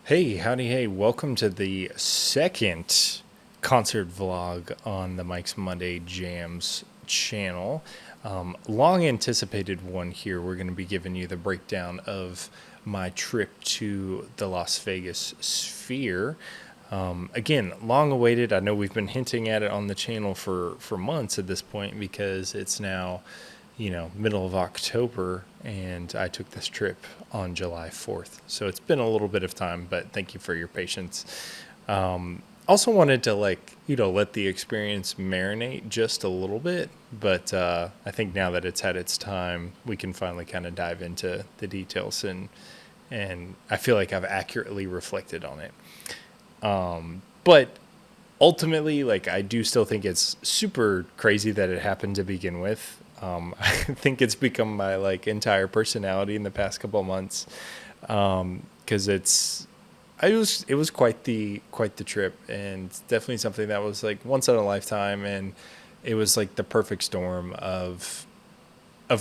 Hey, howdy, hey, welcome to the second concert vlog on the Mike's Monday Jams channel. Long anticipated one here. We're going to be giving you the breakdown of my trip to the Las Vegas Sphere. Again, long awaited. I know we've been hinting at it on the channel for months at this point because it's now middle of October, and I took this trip on July 4th. So it's been a little bit of time, but thank you for your patience. Also wanted to let the experience marinate just a little bit, but I think now that it's had its time, we can finally kind of dive into the details and I feel like I've accurately reflected on it. But ultimately, I do still think it's super crazy that it happened to begin with. I think it's become my entire personality in the past couple of months, because it was quite the trip, and definitely something that was once in a lifetime, and it was the perfect storm of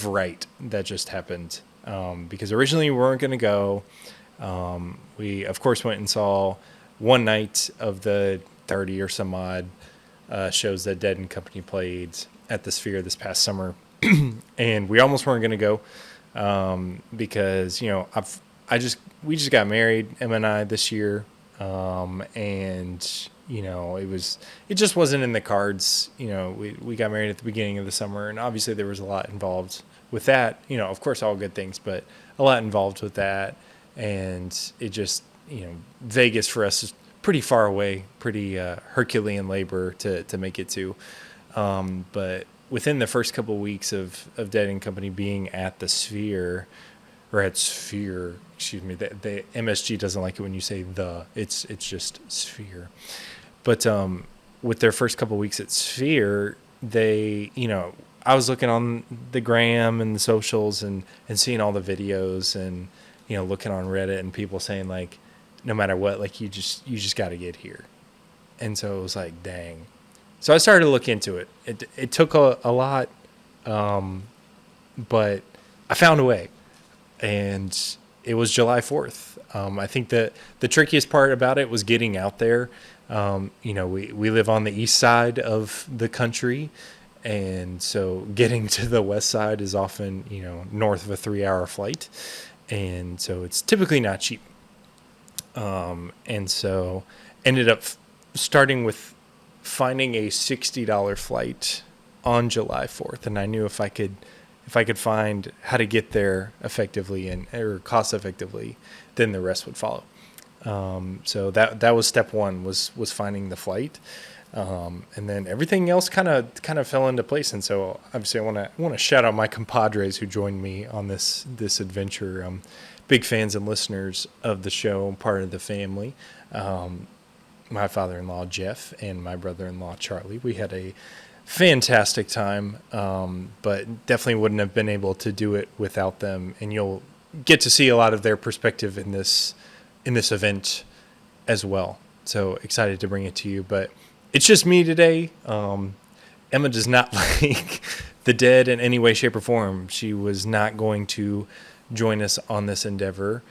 right that just happened. Because originally we weren't going to go. We of course went and saw one night of the 30 or some odd shows that Dead and Company played at the Sphere this past summer. And we almost weren't going to go, because we just got married, Emma and I, this year, and it just wasn't in the cards. We got married at the beginning of the summer, and obviously there was a lot involved with that. Of course, all good things, but a lot involved with that, and it just Vegas for us is pretty far away, pretty Herculean labor to make it to, but within the first couple of weeks of Dead and Company being at the Sphere, or at Sphere, excuse me, the MSG doesn't like it when you say it's just Sphere. But with their first couple of weeks at Sphere, they, I was looking on the gram and the socials and seeing all the videos, and looking on Reddit and people saying no matter what, you just got to get here. And so it was dang. So I started to look into it. It took a lot, but I found a way, and it was July 4th. I think that the trickiest part about it was getting out there. We live on the east side of the country, and so getting to the west side is often, north of a 3-hour flight, and so it's typically not cheap. And so ended up starting with finding a $60 flight on July 4th, and I knew if I could find how to get there effectively or cost effectively, then the rest would follow. So that was step one, was finding the flight, and then everything else kind of fell into place. And so obviously I want to shout out my compadres who joined me on this adventure. Big fans and listeners of the show, part of the family. My father-in-law, Jeff, and my brother-in-law, Charlie. We had a fantastic time, but definitely wouldn't have been able to do it without them. And you'll get to see a lot of their perspective in this event as well. So excited to bring it to you. But it's just me today. Emma does not like the Dead in any way, shape, or form. She was not going to join us on this endeavor.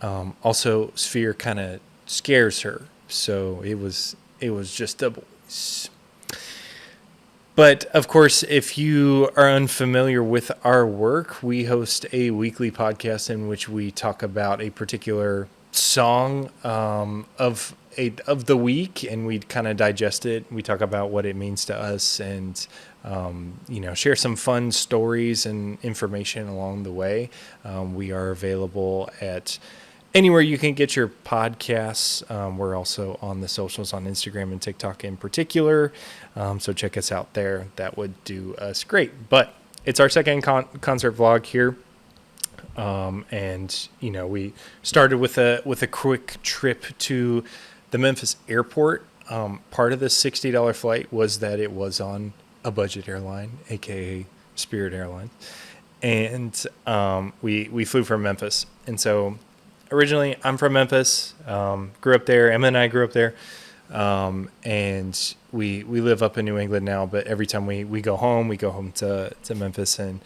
Also, Sphere kind of scares her. So it was just the boys. But of course, if you are unfamiliar with our work, we host a weekly podcast in which we talk about a particular song of the week, and we kind of digest it. We talk about what it means to us, and share some fun stories and information along the way. We are available at anywhere you can get your podcasts. We're also on the socials, on Instagram and TikTok in particular. So check us out there. That would do us great. But it's our second concert vlog here. And we started with a quick trip to the Memphis airport. Part of the $60 flight was that it was on a budget airline, aka Spirit Airlines. And we flew from Memphis. And so originally, I'm from Memphis, grew up there. Emma and I grew up there, and we live up in New England now. But every time we go home to Memphis, and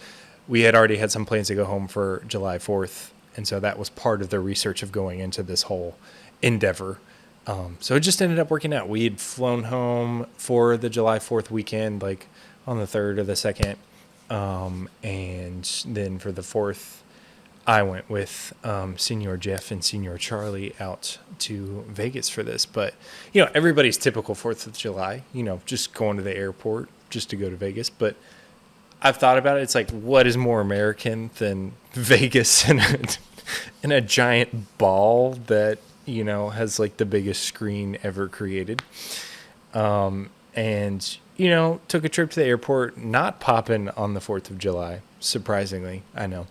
we had already had some plans to go home for July 4th, and so that was part of the research of going into this whole endeavor. So it just ended up working out. We had flown home for the July 4th weekend, like on the 3rd or the 2nd. And then for the 4th, I went with Senior Jeff and Senior Charlie out to Vegas for this. But, everybody's typical 4th of July, just going to the airport just to go to Vegas. But I've thought about it. It's like, what is more American than Vegas and a giant ball that, has like the biggest screen ever created. And, took a trip to the airport, not popping on the 4th of July, surprisingly, I know.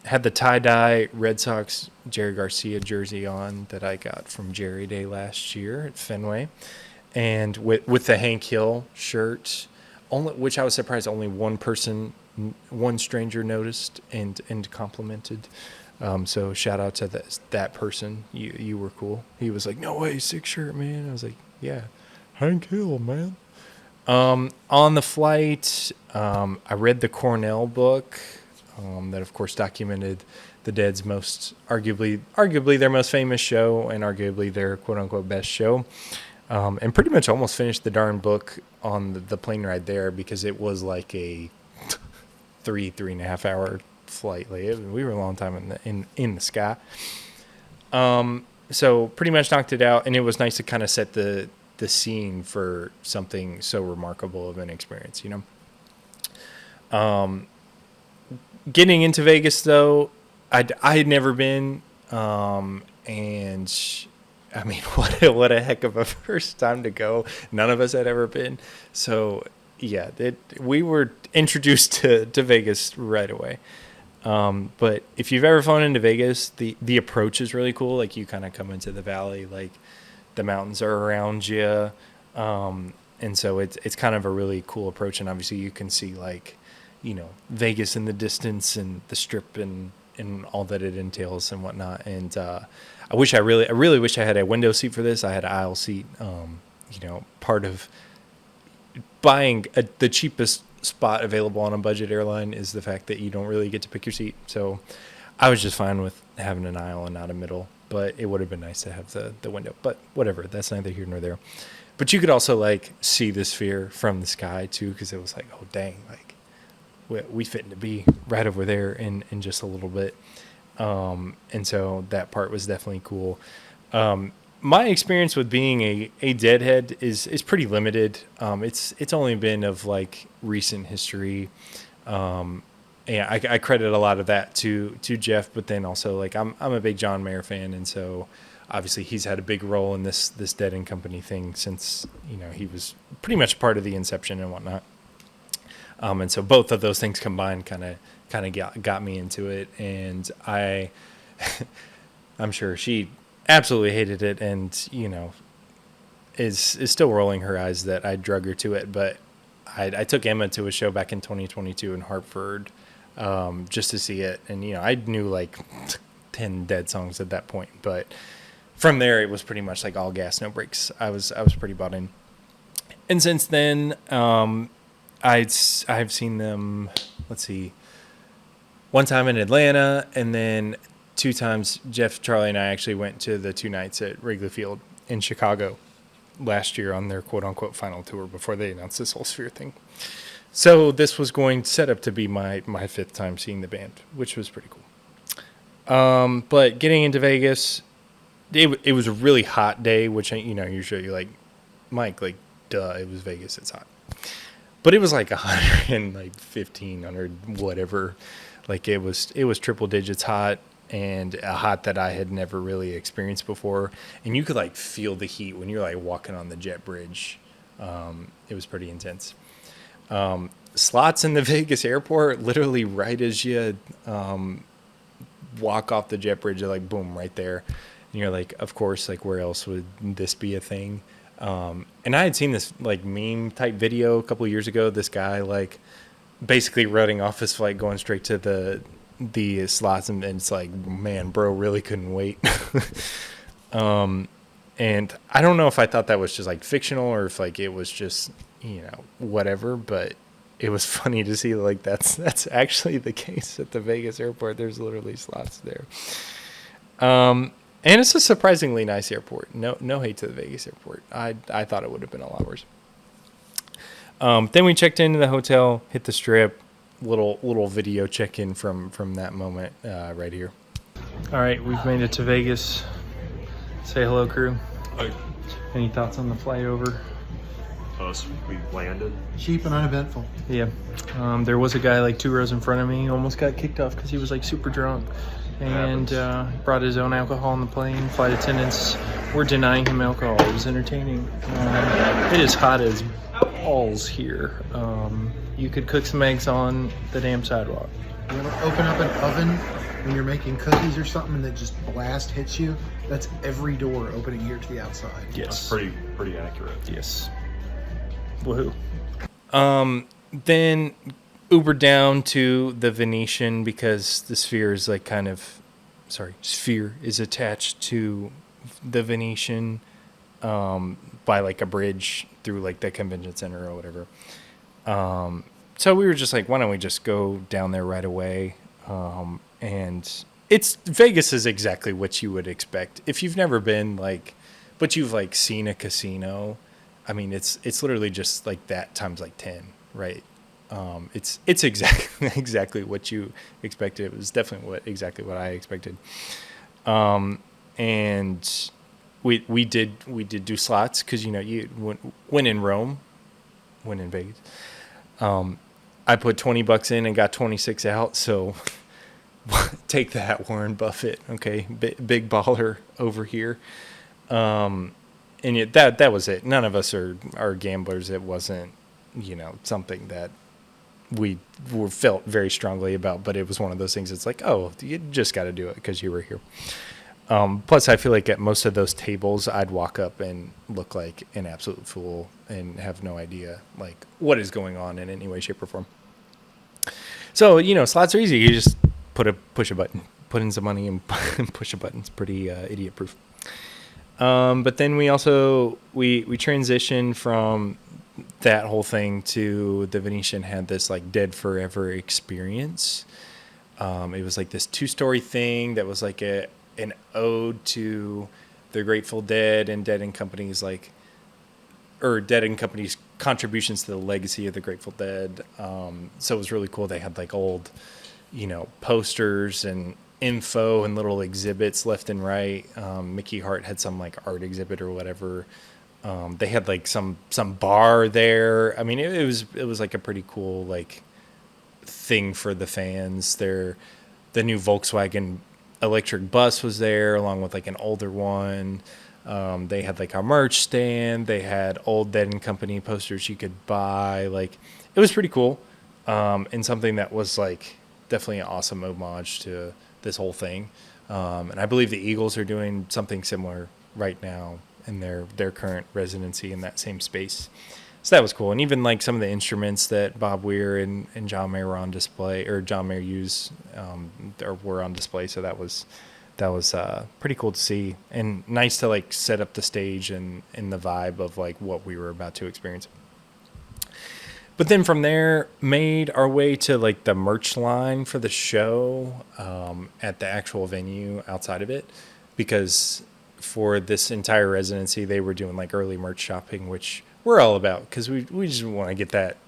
Had the tie-dye Red Sox Jerry Garcia jersey on that I got from Jerry Day last year at Fenway. And with the Hank Hill shirt, which I was surprised only one stranger noticed and complimented. So shout out to that person. You were cool. He was like, "No way, sick shirt, man." I was like, "Yeah, Hank Hill, man." On the flight, I read the Cornell book that, of course, documented the Dead's arguably their most famous show and arguably their quote unquote best show. And pretty much almost finished the darn book on the plane ride there because it was like a 3.5 hour flight. Like we were a long time in the sky. So pretty much knocked it out, and it was nice to kind of set the scene for something so remarkable of an experience, Getting into Vegas though, I had never been, and I mean, what a heck of a first time to go. None of us had ever been. So, yeah, we were introduced to Vegas right away. But if you've ever flown into Vegas, the approach is really cool. Like, you kind of come into the valley, like, the mountains are around you. And so it's kind of a really cool approach. And obviously you can see, like, Vegas in the distance and the Strip and all that it entails and whatnot. And I really wish I had a window seat for this. I had an aisle seat. Part of buying the cheapest spot available on a budget airline is the fact that you don't really get to pick your seat. So I was just fine with having an aisle and not a middle, but it would have been nice to have the window. But whatever, that's neither here nor there. But you could also like see the sphere from the sky too, because it was like, oh dang, like we fitting to be right over there in just a little bit. And so that part was definitely cool. My experience with being a Deadhead is pretty limited. It's only been of like recent history. And I credit a lot of that to Jeff, but then also like I'm a big John Mayer fan, and so obviously he's had a big role in this Dead and Company thing since he was pretty much part of the inception and whatnot. And so both of those things combined kind of got me into it, and I'm sure she absolutely hated it, and is still rolling her eyes that I drug her to it. But I took Emma to a show back in 2022 in Hartford, just to see it, and I knew like 10 Dead songs at that point, but from there it was pretty much like all gas, no brakes. I was pretty bought in, and since then I've seen them, let's see, one time in Atlanta, and then 2 times Jeff, Charlie, and I actually went to the 2 nights at Wrigley Field in Chicago last year on their quote-unquote final tour before they announced this whole Sphere thing. So this was going set up to be my 5th time seeing the band, which was pretty cool. But getting into Vegas, it was a really hot day, which, usually you're like, Mike, like, duh, it was Vegas, it's hot. But it was like 115, 100, whatever. Like it was triple digits hot, and a hot that I had never really experienced before. And you could like feel the heat when you're like walking on the jet bridge. It was pretty intense. Slots in the Vegas airport, literally right as you walk off the jet bridge, they're like boom, right there. And you're like, of course, like where else would this be a thing? And I had seen this like meme type video a couple of years ago. This guy like basically running off his flight, going straight to the slots, and it's like, man, bro, really couldn't wait. And I don't know if I thought that was just like fictional or if like it was just whatever, but it was funny to see like that's actually the case at the Vegas airport. There's literally slots there. And it's a surprisingly nice airport. No hate to the Vegas airport. I thought it would have been a lot worse. Then we checked into the hotel, hit the strip. Little video check-in from that moment right here. All right, we've made it to Vegas. Say hello, crew. Hi. Any thoughts on the flight over? We landed. Cheap and uneventful. Yeah. There was a guy like 2 rows in front of me, almost got kicked off because he was like super drunk and brought his own alcohol on the plane. Flight attendants were denying him alcohol. It was entertaining. It is hot as balls here. You could cook some eggs on the damn sidewalk. You ever open up an oven when you're making cookies or something and that just blast hits you? That's every door opening here to the outside. Yes. That's pretty accurate. Yes. Woohoo. Then Uber down to the Venetian because the Sphere is like Sphere is attached to the Venetian by like a bridge through like the convention center or whatever. So we were just like, why don't we just go down there right away? And Vegas is exactly what you would expect. If you've never been but you've like seen a casino, I mean, it's literally just like that times like 10, right? It's exactly what you expected. It was definitely exactly what I expected. And we did do slots because when in Rome, when in Vegas, I put $20 in and got 26 out. So take that, Warren Buffett. Okay, big baller over here. And yet that was it. None of us are gamblers. It wasn't, something that we felt very strongly about, but it was one of those things. It's like, oh, you just got to do it because you were here. Plus, I feel like at most of those tables, I'd walk up and look like an absolute fool and have no idea like what is going on in any way, shape, or form. So, slots are easy. You just push a button, put in some money and push a button. It's pretty idiot proof. But then we transitioned from that whole thing to the Venetian had this like Dead Forever experience. It was like this 2-story thing that was like an ode to the Grateful Dead and Dead and Company's Dead and Company's contributions to the legacy of the Grateful Dead. So it was really cool. They had like old, posters and info and little exhibits left and right. Mickey Hart had some like art exhibit or whatever. They had like some bar there. I mean, it was like a pretty cool like thing for the fans. The new Volkswagen electric bus was there along with like an older one. They had like a merch stand. They had old Dead and Company posters you could buy. Like it was pretty cool. And something that was like definitely an awesome homage to this whole thing. And I believe the Eagles are doing something similar right now in their current residency in that same space. So that was cool. And even like some of the instruments that Bob Weir and John Mayer were on display, or John Mayer used, were on display. So that was pretty cool to see and nice to like set up the stage and the vibe of like what we were about to experience. But then from there, made our way to like the merch line for the show at the actual venue outside of it, because for this entire residency, they were doing like early merch shopping, which we're all about because we just want to get that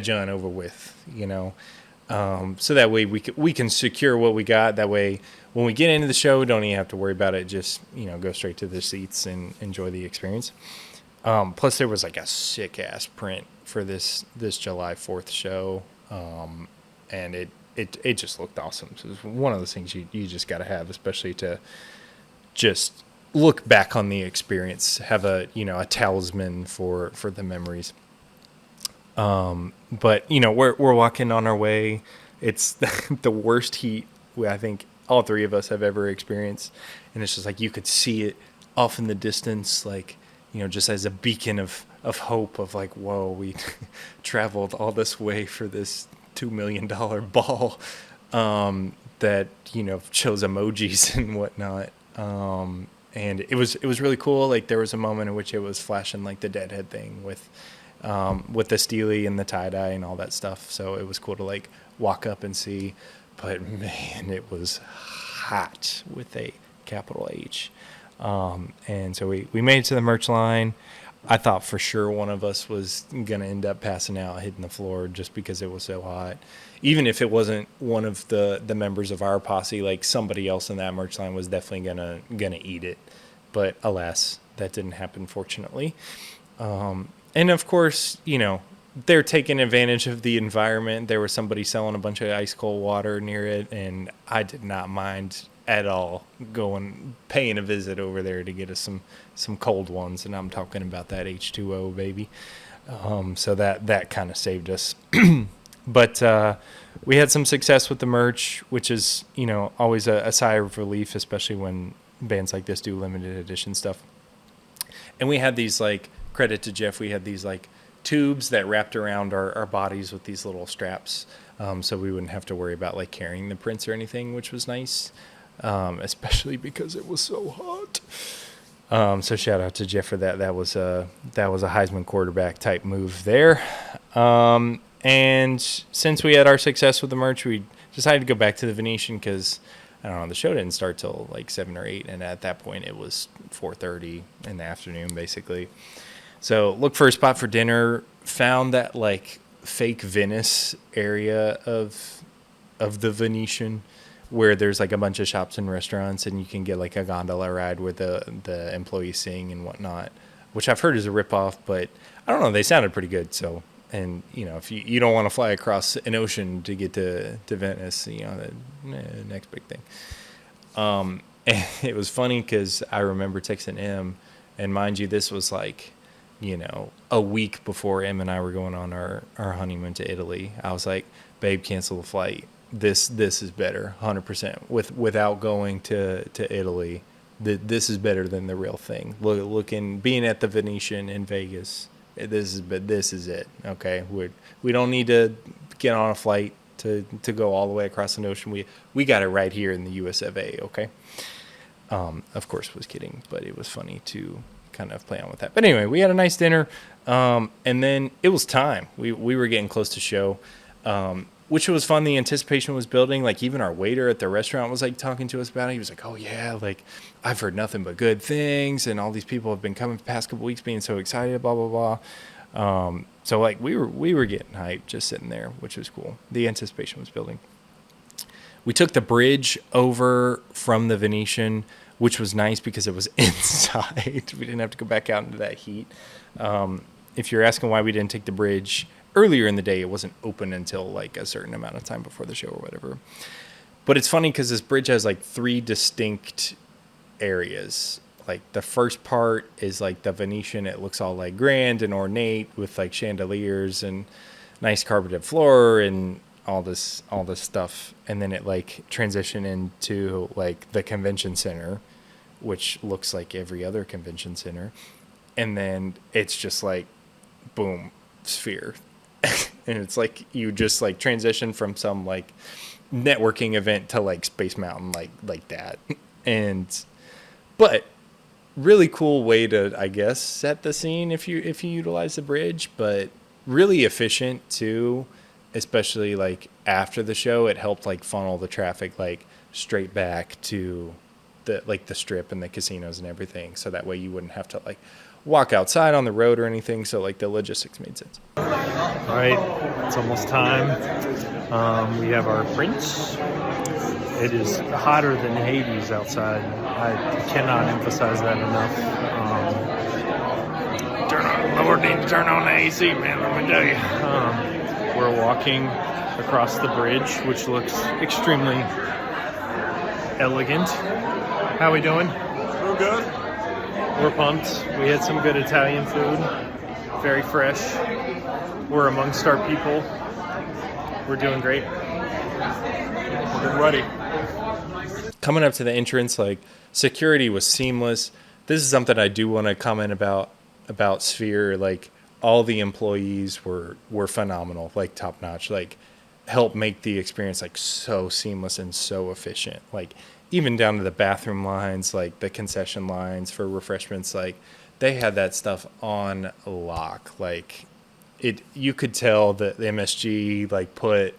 done over with, so that way we can secure what we got. That way, when we get into the show, we don't even have to worry about it. Just go straight to the seats and enjoy the experience. Plus, there was like a sick ass print for this July 4th show, and it just looked awesome. So it's one of those things you just got to have, especially to just look back on the experience, have a talisman for the memories. But we're walking on our way. It's the worst heat I think all three of us have ever experienced, and it's just like you could see it off in the distance, like just as a beacon of hope of like, whoa, we traveled all this way for this $2 million ball that shows emojis and whatnot. And it was really cool. Like there was a moment in which it was flashing like the Deadhead thing with the Steely and the tie-dye and all that stuff. So it was cool to like walk up and see. But man, it was hot with a capital H. And so we made it to the merch line. I thought for sure one of us was going to end up passing out, hitting the floor just because it was so hot. Even if it wasn't one of the members of our posse, like somebody else in that merch line was definitely gonna eat it. But alas, that didn't happen, fortunately. And of course, they're taking advantage of the environment. There was somebody selling a bunch of ice cold water near it, and I did not mind at all paying a visit over there to get us some cold ones, and I'm talking about that H2O, baby. So that kind of saved us. But we had some success with the merch, which is always a sigh of relief, especially when bands like this do limited edition stuff. And we had these, like, credit to Jeff, we had these like tubes that wrapped around our bodies with these little straps, so we wouldn't have to worry about like carrying the prints or anything, which was nice. Especially because it was so hot. So shout out to Jeff for that. That was a Heisman quarterback type move there. And since we had our success with the merch, we decided to go back to the Venetian because, I don't know, the show didn't start till like 7 or 8, and at that point it was 4:30 in the afternoon, basically. So look for a spot for dinner. Found that like fake Venice area of the Venetian, where there's like a bunch of shops and restaurants, and you can get like a gondola ride where the employees sing and whatnot, which I've heard is a ripoff, but I don't know, they sounded pretty good. So, and if you don't want to fly across an ocean to get to Venice, the next big thing. And it was funny because I remember texting M, and mind you, this was like, a week before M and I were going on our honeymoon to Italy. I was like, babe, cancel the flight. This is better, 100%. Without going to Italy, this is better than the real thing. Being at the Venetian in Vegas, this is it. Okay, we don't need to get on a flight to go all the way across the ocean. We got it right here in the US of A. Okay. Of course, was kidding, but it was funny to kind of play on with that. But anyway, we had a nice dinner, and then it was time. We were getting close to show. Which was fun. The anticipation was building. Like, even our waiter at the restaurant was like talking to us about it. He was like, oh yeah, like I've heard nothing but good things, and all these people have been coming the past couple weeks being so excited, blah blah blah. So like we were getting hyped just sitting there, which was cool. The anticipation was building. We took the bridge over from the Venetian, which was nice because it was inside. We didn't have to go back out into that heat. If you're asking why we didn't take the bridge earlier in the day, it wasn't open until like a certain amount of time before the show or whatever. But it's funny because this bridge has like 3 distinct areas. Like the first part is like the Venetian. It looks all like grand and ornate with like chandeliers and nice carpeted floor and all this stuff. And then it like transition into like the convention center, which looks like every other convention center. And then it's just like, boom, sphere. And it's like you just like transition from some like networking event to like Space Mountain, like that. But really cool way to, I guess, set the scene if you utilize the bridge, but really efficient too, especially like after the show. It helped like funnel the traffic like straight back to the strip and the casinos and everything, so that way you wouldn't have to like walk outside on the road or anything. So like the logistics made sense. All right, it's almost time. We have our prints. It is hotter than Hades outside. I cannot emphasize that enough. Lord, need to turn on the AC, man, let me tell you. We're walking across the bridge, which looks extremely elegant. How we doing? We're good. We're pumped. We had some good Italian food. Very fresh. We're amongst our people. We're doing great. We're ready. Coming up to the entrance, like, security was seamless. This is something I do want to comment about Sphere. Like, all the employees were phenomenal, like top notch, like help make the experience like so seamless and so efficient. Like, even down to the bathroom lines, like the concession lines for refreshments, like they had that stuff on lock. Like, you could tell that the MSG like put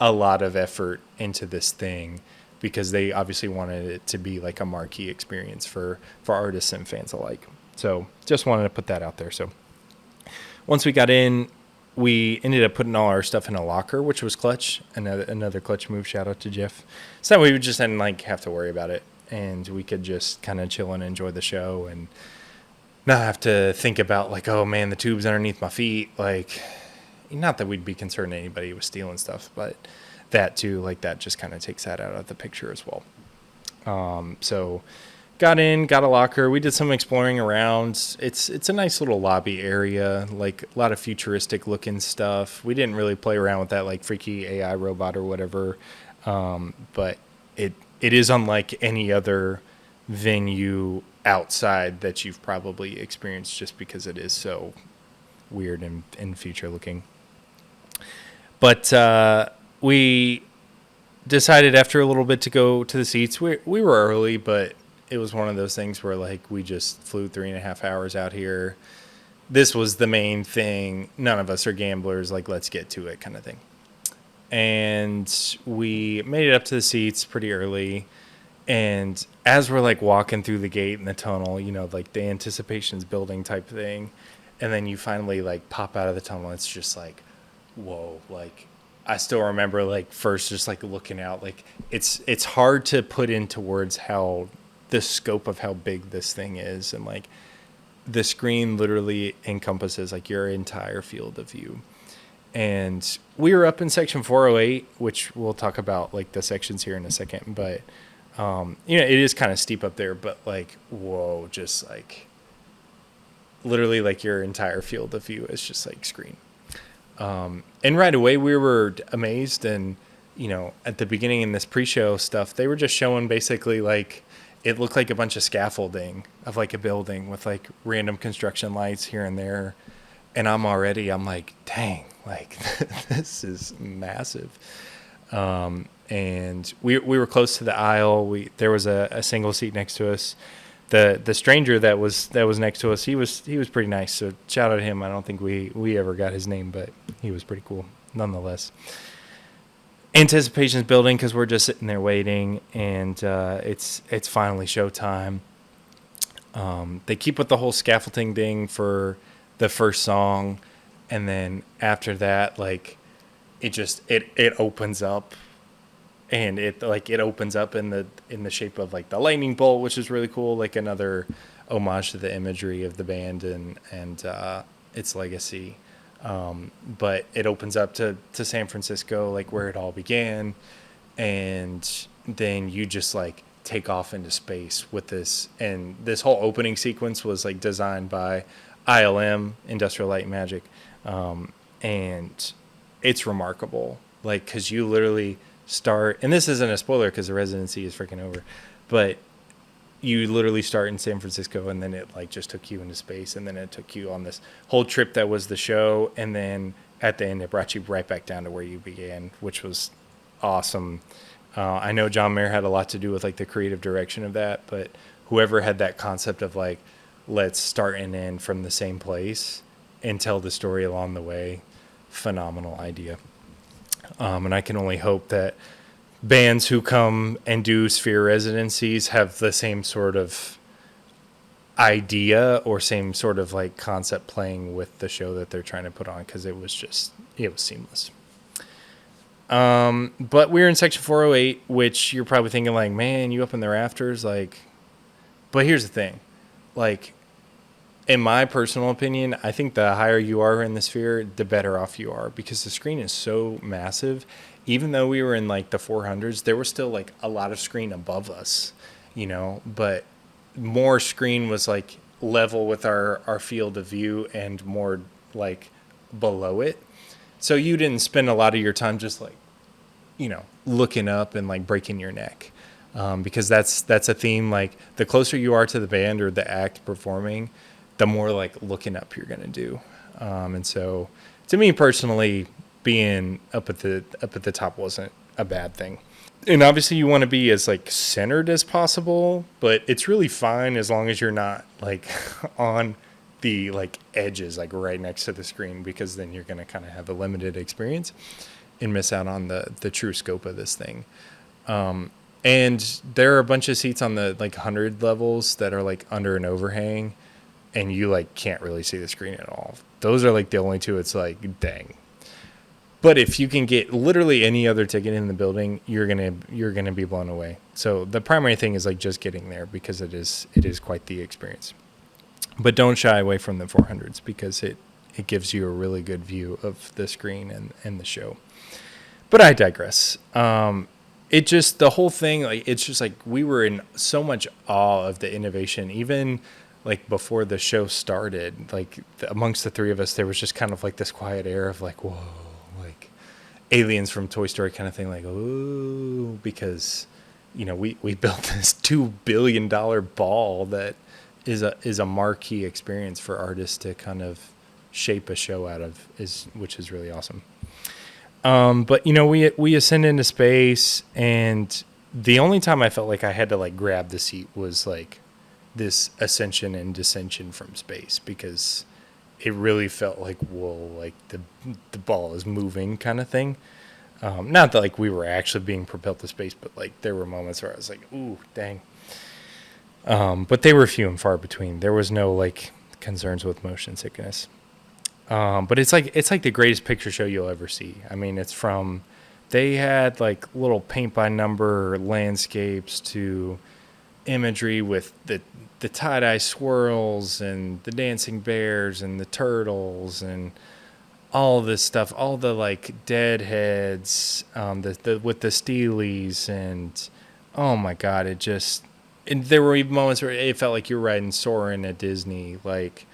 a lot of effort into this thing because they obviously wanted it to be like a marquee experience for artists and fans alike. So just wanted to put that out there. So once we got in, we ended up putting all our stuff in a locker, which was clutch. Another clutch move. Shout out to Jeff. So we just didn't like have to worry about it, and we could just kind of chill and enjoy the show and not have to think about like, oh man, the tube's underneath my feet. Like, not that we'd be concerned anybody was stealing stuff, but that too, like that just kind of takes that out of the picture as well. So got in, got a locker. We did some exploring around. It's a nice little lobby area, like a lot of futuristic looking stuff. We didn't really play around with that like freaky AI robot or whatever. But it is unlike any other venue outside that you've probably experienced, just because it is so weird and future looking. But we decided after a little bit to go to the seats. We were early, but it was one of those things where like we just flew 3.5 hours out here. This was the main thing. None of us are gamblers. Like, let's get to it kind of thing. And we made it up to the seats pretty early. And as we're like walking through the gate in the tunnel, you know, like the anticipation's building type thing. And then you finally like pop out of the tunnel. It's just like, whoa, like I still remember like first just like looking out, like it's hard to put into words how the scope of how big this thing is. And like the screen literally encompasses like your entire field of view. And we were up in section 408, which we'll talk about like the sections here in a second, but you know, it is kind of steep up there, but like, whoa, just like literally like your entire field of view is just like screen. And right away we were amazed. And, you know, at the beginning in this pre-show stuff, they were just showing basically like, it looked like a bunch of scaffolding of like a building with like random construction lights here and there. And I'm like, dang, like this is massive. And we were close to the aisle. There was a single seat next to us. The stranger that was next to us, he was pretty nice. So shout out to him. I don't think we ever got his name, but he was pretty cool nonetheless. Anticipation's building because we're just sitting there waiting, and it's finally showtime. They keep with the whole scaffolding thing for the first song, and then after that, like it opens up. And it opens up in the shape of like the lightning bolt, which is really cool, like another homage to the imagery of the band and its legacy. But it opens up to San Francisco, like where it all began, and then you just like take off into space with this. And this whole opening sequence was like designed by ILM, Industrial Light and Magic, and it's remarkable, like because you literally start, and this isn't a spoiler because the residency is freaking over, but you literally start in San Francisco, and then it like just took you into space, and then it took you on this whole trip that was the show, and then at the end it brought you right back down to where you began, which was awesome. I know John Mayer had a lot to do with like the creative direction of that, but whoever had that concept of like, let's start and end from the same place and tell the story along the way, phenomenal idea. And I can only hope that bands who come and do Sphere residencies have the same sort of idea or same sort of like concept playing with the show that they're trying to put on, because it was seamless. But we're in section 408, which you're probably thinking like, man, you up in the rafters, like. But here's the thing, like, in my personal opinion, I think the higher you are in the Sphere, the better off you are, because the screen is so massive. Even though we were in like the 400s, there was still like a lot of screen above us, you know, but more screen was like level with our field of view and more like below it. So you didn't spend a lot of your time just like, you know, looking up and like breaking your neck. Because that's a theme, like the closer you are to the band or the act performing, the more like looking up you're going to do. And so to me personally, being up at the top wasn't a bad thing. And obviously you want to be as like centered as possible, but it's really fine as long as you're not like on the like edges, like right next to the screen, because then you're going to kind of have a limited experience and miss out on the true scope of this thing. And there are a bunch of seats on the like 100 levels that are like under an overhang, and you like can't really see the screen at all. Those are like the only two. It's like, dang. But if you can get literally any other ticket in the building, you're gonna be blown away. So the primary thing is like just getting there, because it is quite the experience. But don't shy away from the 400s, because it gives you a really good view of the screen and the show. But I digress. It just, the whole thing, like, it's just like we were in so much awe of the innovation, even like before the show started. Like amongst the three of us, there was just kind of like this quiet air of like, whoa, like aliens from Toy Story kind of thing, like, ooh, because we built this $2 billion ball that is a marquee experience for artists to kind of shape a show out of, which is really awesome. But we ascend into space, and the only time I felt like I had to like grab the seat was like this ascension and descension from space, because it really felt like, whoa, like the ball is moving kind of thing. Not that like we were actually being propelled to space, but like there were moments where I was like, ooh, dang. But they were few and far between. There was no like concerns with motion sickness. But it's like the greatest picture show you'll ever see. I mean, they had like little paint by number landscapes to imagery with the tie-dye swirls and the dancing bears and the turtles and all this stuff, all the like deadheads, with the steelies, and oh my God, and there were even moments where it felt like you're riding Soarin' at Disney. Like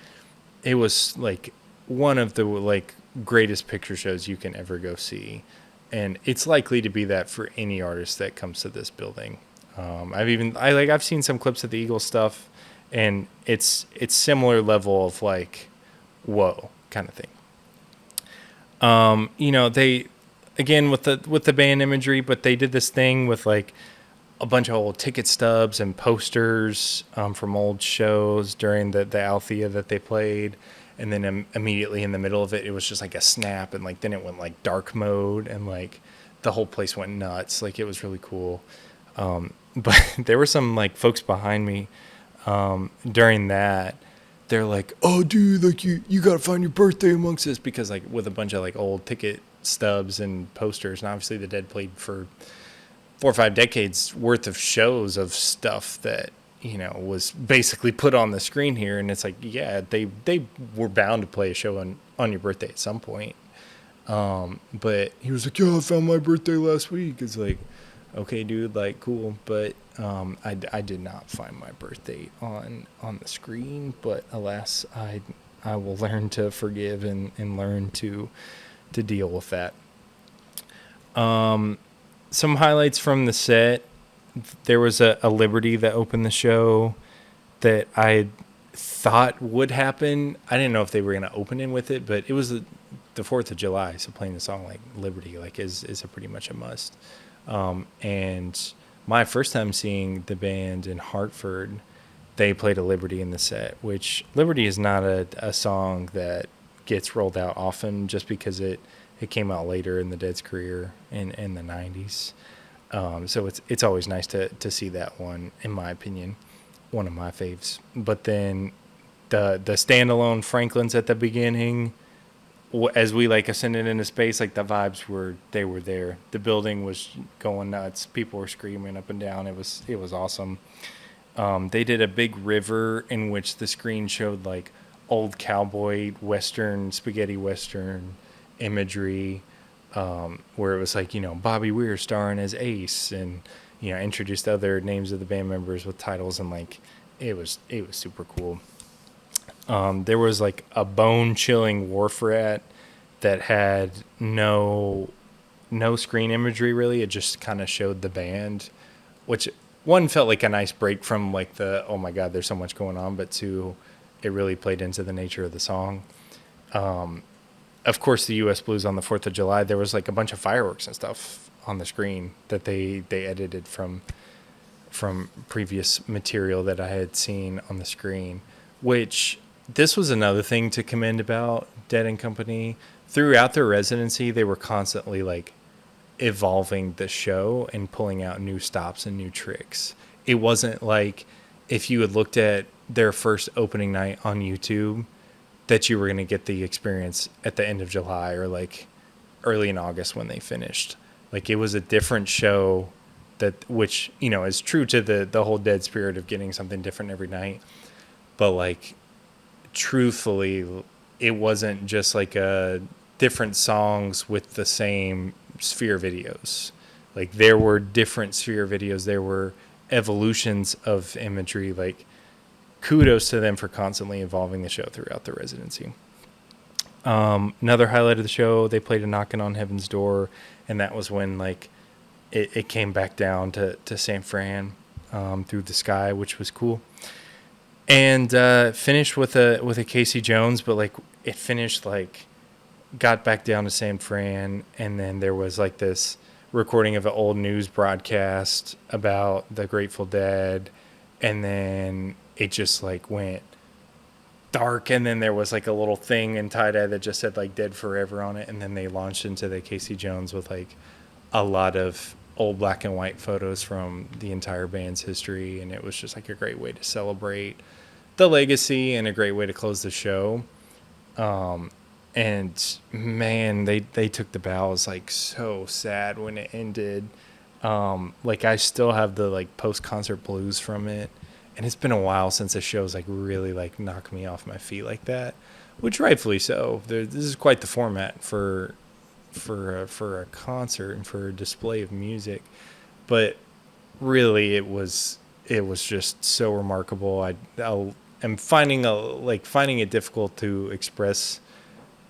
it was like one of the like greatest picture shows you can ever go see, and it's likely to be that for any artist that comes to this building. I've seen some clips of the Eagle stuff, and it's similar level of like, whoa, kind of thing. They, again, with the band imagery, but they did this thing with like a bunch of old ticket stubs and posters from old shows during the Althea'ed that they played. And then immediately in the middle of it, it was just like a snap, and like then it went like dark mode, and like the whole place went nuts. Like it was really cool. But there were some like folks behind me during that. They're like, "Oh, dude, like you gotta find your birthday amongst this," because like with a bunch of like old ticket stubs and posters, and obviously the Dead played for 4 or 5 decades worth of shows of stuff that was basically put on the screen here. And it's like, yeah, they were bound to play a show on your birthday at some point. But he was like, "Yeah, I found my birthday last week." It's like, okay, dude, like cool, but I did not find my birthday on the screen. But alas, I will learn to forgive and learn to deal with that. Some highlights from the set. There was a Liberty that opened the show that I thought would happen. I didn't know if they were going to open in with it, but it was the 4th of July, so playing the song like Liberty like is a pretty much a must. And my first time seeing the band in Hartford, they played a Liberty in the set, which Liberty is not a song that gets rolled out often, just because it came out later in the Dead's career in the 90s. So it's always nice to see that one, in my opinion, one of my faves. But then the standalone Franklins at the beginning, as we like ascended into space, like the vibes were there. The building was going nuts. People were screaming up and down. It was awesome. They did a big river in which the screen showed like old cowboy western, spaghetti western imagery, where it was like, Bobby Weir starring as Ace, and introduced other names of the band members with titles, and like it was super cool. There was like a bone-chilling wharf rat that had no screen imagery really. It just kind of showed the band, which one felt like a nice break from like the, oh my God, there's so much going on, but two, it really played into the nature of the song. Of course, the U.S. Blues on the 4th of July, there was like a bunch of fireworks and stuff on the screen that they edited from previous material that I had seen on the screen, which this was another thing to commend about Dead and Company. Throughout their residency, they were constantly like evolving the show and pulling out new stops and new tricks. It wasn't like if you had looked at their first opening night on YouTube that you were going to get the experience at the end of July or like early in August when they finished. Like it was a different show which, you know, is true to the whole Dead spirit of getting something different every night. But like, truthfully, it wasn't just like different songs with the same Sphere videos. Like there were different Sphere videos. There were evolutions of imagery. Like kudos to them for constantly evolving the show throughout the residency. Another highlight of the show, they played a Knocking on Heaven's Door, and that was when like it came back down to San Fran through the sky, which was cool. And finished with a Casey Jones, but like it finished like got back down to San Fran, and then there was like this recording of an old news broadcast about the Grateful Dead, and then it just like went dark, and then there was like a little thing in tie-dye that just said like Dead Forever on it, and then they launched into the Casey Jones with like a lot of old black and white photos from the entire band's history, and it was just like a great way to celebrate the legacy and a great way to close the show. And man, they took the bow. I was like so sad when it ended. Like I still have the like post-concert blues from it, and it's been a while since a show's like really like knocked me off my feet like that, which rightfully so. This is quite the format for a concert and for a display of music, but really it was just so remarkable. I'm finding it difficult to express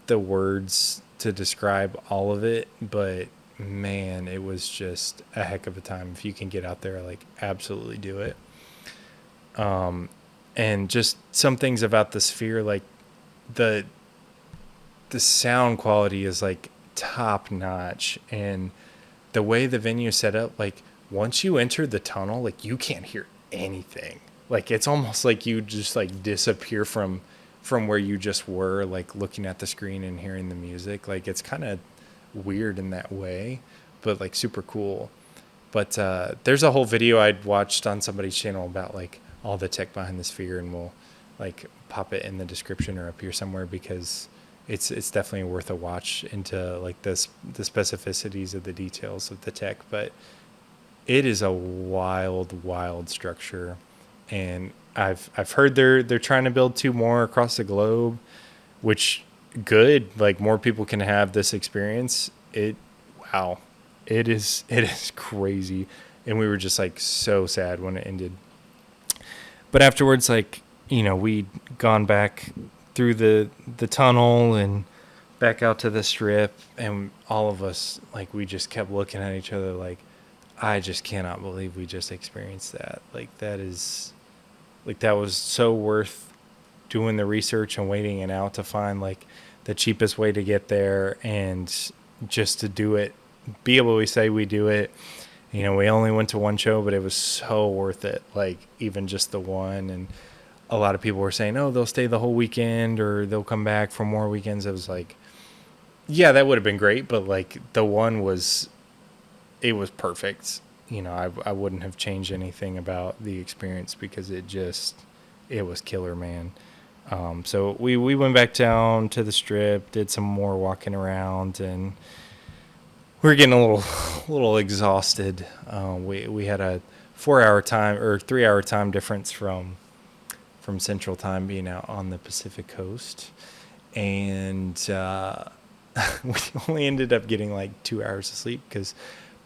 the words to describe all of it, but man, it was just a heck of a time. If you can get out there, like absolutely do it. And just some things about the Sphere, like the sound quality is like top notch, and the way the venue is set up, like once you enter the tunnel, like you can't hear anything. Like it's almost like you just like disappear from where you just were, like looking at the screen and hearing the music. Like it's kind of weird in that way, but like super cool. But there's a whole video I'd watched on somebody's channel about like all the tech behind the Sphere, and we'll like pop it in the description or up here somewhere, because it's definitely worth a watch into like the specificities of the details of the tech. But it is a wild structure, and I've heard they're trying to build 2 more across the globe, which good, like more people can have this experience. It is crazy, and we were just like so sad when it ended. But afterwards, like, you know, we'd gone back through the tunnel and back out to the Strip, and all of us, like, we just kept looking at each other like, I just cannot believe we just experienced that. Like, that was so worth doing the research and waiting it out to find like the cheapest way to get there, and just to do it, be able to say we do it. You know, we only went to one show, but it was so worth it. Like even just the one. And a lot of people were saying, oh, they'll stay the whole weekend or they'll come back for more weekends. I was like, yeah, that would have been great. But like the one was perfect. You know, I wouldn't have changed anything about the experience, because it was killer, man. So we went back down to the Strip, did some more walking around, and we were getting a little exhausted. We had a 4-hour time or 3-hour time difference from Central Time, being out on the Pacific Coast, and we only ended up getting like 2 hours of sleep, because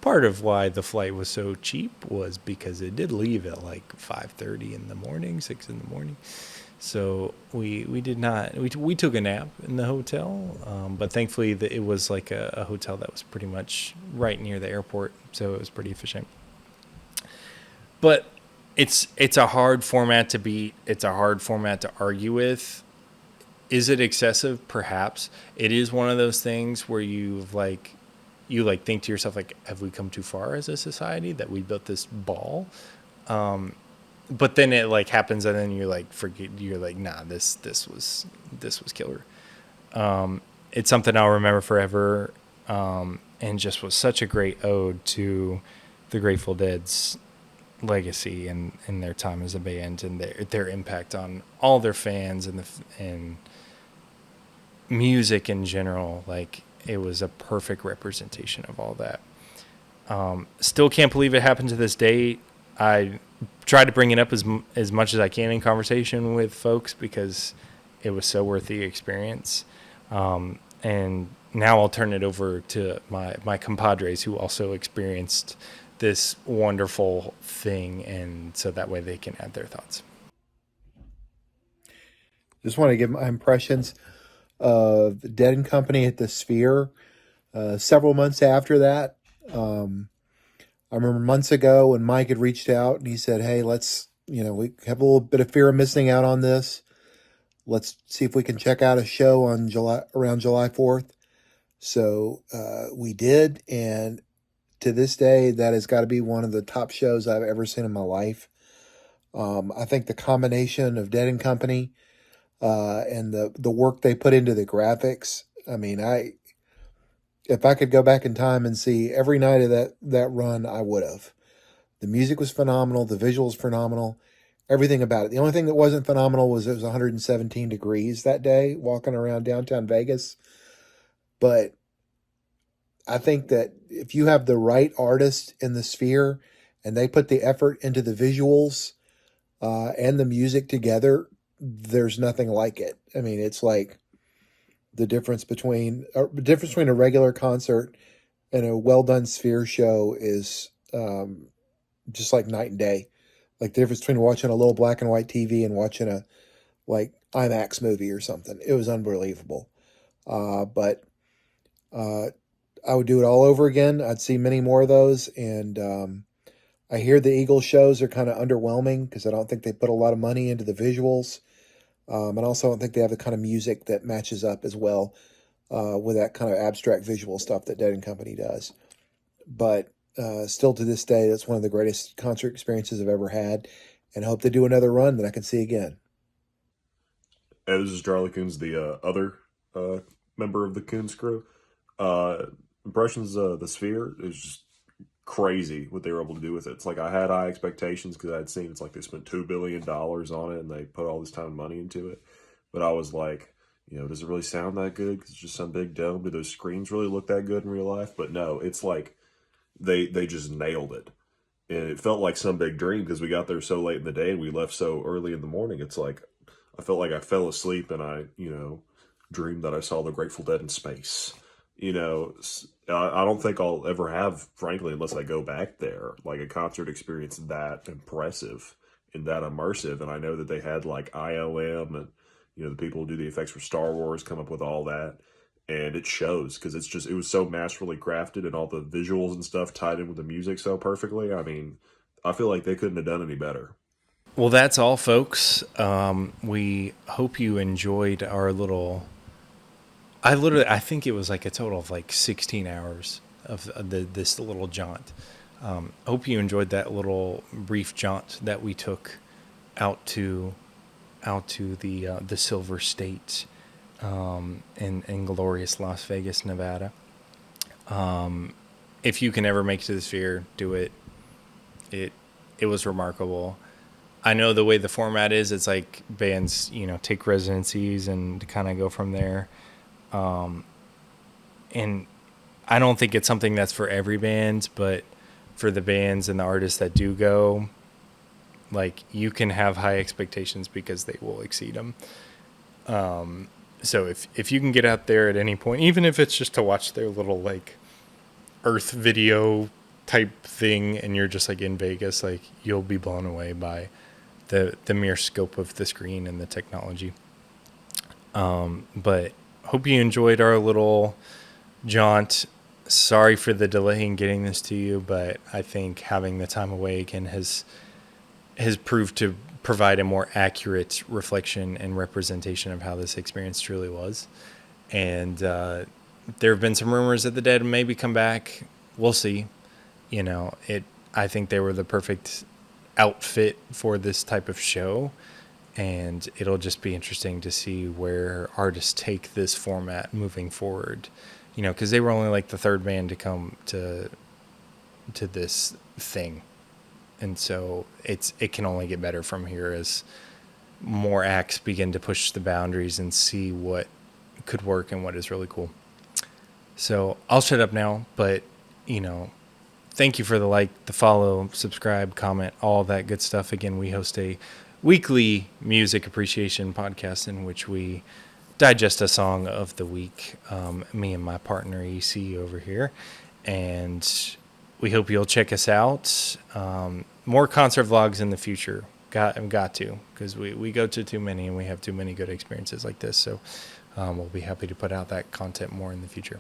part of why the flight was so cheap was because it did leave at like 5:30 in the morning, 6 in the morning. So we took a nap in the hotel, but thankfully it was like a hotel that was pretty much right near the airport, so it was pretty efficient. But it's a hard format to beat. It's a hard format to argue with. Is it excessive? Perhaps. It is one of those things where you think to yourself, like, have we come too far as a society that we built this ball? But then it like happens, and then you're like, nah, this was killer. It's something I'll remember forever. and just was such a great ode to the Grateful Dead's legacy and their time as a band and their impact on all their fans and music in general. Like, it was a perfect representation of all that. Still can't believe it happened to this day. I tried to bring it up as much as I can in conversation with folks because it was so worth the experience. And now I'll turn it over to my compadres who also experienced this wonderful thing, and so that way they can add their thoughts. Just want to give my impressions of Dead and Company at the Sphere. Several months after that, I remember months ago when Mike had reached out and he said, "Hey, let's, we have a little bit of fear of missing out on this. Let's see if we can check out a show on around July 4th." So we did, and to this day, that has got to be one of the top shows I've ever seen in my life. I think the combination of Dead and Company and the work they put into the graphics. I mean, if I could go back in time and see every night of that run, I would have. The music was phenomenal. The visuals phenomenal. Everything about it. The only thing that wasn't phenomenal was it was 117 degrees that day walking around downtown Vegas. But I think that if you have the right artist in the Sphere and they put the effort into the visuals and the music together, there's nothing like it. I mean, it's like the difference between a regular concert and a well done Sphere show is just like night and day. Like the difference between watching a little black and white TV and watching a like IMAX movie or something. It was unbelievable. But I would do it all over again. I'd see many more of those. And I hear the Eagles shows are kind of underwhelming because I don't think they put a lot of money into the visuals. And also I don't think they have the kind of music that matches up as well with that kind of abstract visual stuff that Dead and Company does. But still to this day, that's one of the greatest concert experiences I've ever had, and I hope they do another run that I can see again. Hey, this is Charlie Coons, the other member of the Coons crew. Impressions of the Sphere is just crazy what they were able to do with it. It's like I had high expectations because I'd seen it's like they spent $2 billion on it and they put all this time and money into it. But I was like, does it really sound that good? Because it's just some big dome. Do those screens really look that good in real life? But no, it's like they just nailed it. And it felt like some big dream because we got there so late in the day and we left so early in the morning. It's like I felt like I fell asleep and I, dreamed that I saw the Grateful Dead in space. I don't think I'll ever have, frankly, unless I go back there, like a concert experience that impressive and that immersive. And I know that they had like ILM and, the people who do the effects for Star Wars come up with all that. And it shows because it was so masterfully crafted and all the visuals and stuff tied in with the music so perfectly. I mean, I feel like they couldn't have done any better. Well, that's all, folks. We hope you enjoyed our little... I think it was like a total of like 16 hours of this little jaunt. Hope you enjoyed that little brief jaunt that we took out to the Silver State in glorious Las Vegas, Nevada. If you can ever make it to the Sphere, do it. It was remarkable. I know the way the format is, it's like bands, take residencies and kind of go from there. And I don't think it's something that's for every band, but for the bands and the artists that do go, like, you can have high expectations because they will exceed them. So if you can get out there at any point, even if it's just to watch their little like Earth video type thing, and you're just like in Vegas, like, you'll be blown away by the mere scope of the screen and the technology. But hope you enjoyed our little jaunt. Sorry for the delay in getting this to you, but I think having the time away again has proved to provide a more accurate reflection and representation of how this experience truly was. And there have been some rumors that the Dead maybe come back. We'll see. I think they were the perfect outfit for this type of show. And it'll just be interesting to see where artists take this format moving forward, because they were only like the third band to come to this thing. And so it can only get better from here as more acts begin to push the boundaries and see what could work and what is really cool. So I'll shut up now, but thank you for the like, the follow, subscribe, comment, all that good stuff. Again, we host a weekly music appreciation podcast in which we digest a song of the week, me and my partner EC over here. And we hope you'll check us out. More concert vlogs in the future. Got to, because we go to too many and we have too many good experiences like this. So we'll be happy to put out that content more in the future.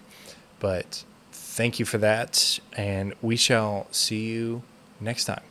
But thank you for that, and we shall see you next time.